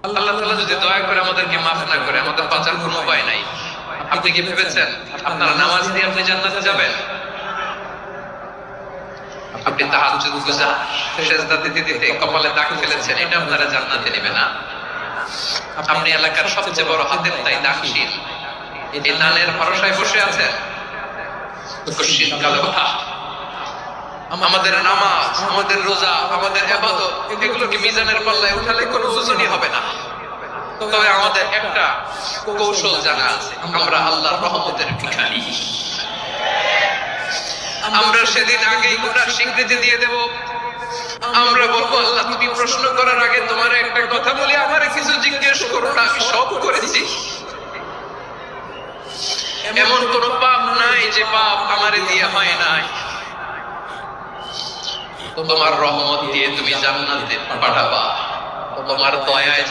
আল্লাহ তাআলা যদি দয়া করে আমাদেরকে মাফ না করে, আমাদের বাঁচার কোনো উপায় নাই। আপনি কি ভেবেছেন আপনার নামাজ দিয়ে আপনি জান্নাতে যাবেন? আপনি তাহাজ্জুদ গুজার, সিজদা দিতে দিতে কপালে দাগ ফেলেছেন, এটা আপনারা জান্নাতে নেবে না। আপনি এলাকার সবচেয়ে বড় হাতের তাই দানশীল, এই দানের ভরসায় বসে আছেন। কশিন কালো আমাদের নামাজ, আমাদের রোজা, আমাদের ইবাদত, এগুলো কি মিজানের পাল্লায় উঠালে কোনো ওজনই হবে না। তবে আমাদের একটা কৌশল জানা আছে, আমরা আল্লাহর রহমতের ভিখারি। আমরা সেদিন আগেই গুনার স্বীকৃতি দিয়ে দেব। আমরা বলবো, আল্লাহ তুমি প্রশ্ন করার আগে তোমার একটা কথা বলি, আমারে কিছু জিজ্ঞেস করো না, আমি সব করেছি। এমন কোন পাপ নাই যে পাপ আমারে দিয়ে হয় নাই। তোমার রহমত দিয়ে তুমি জান্নাতে পাঠাবা, তোমার দয়ায়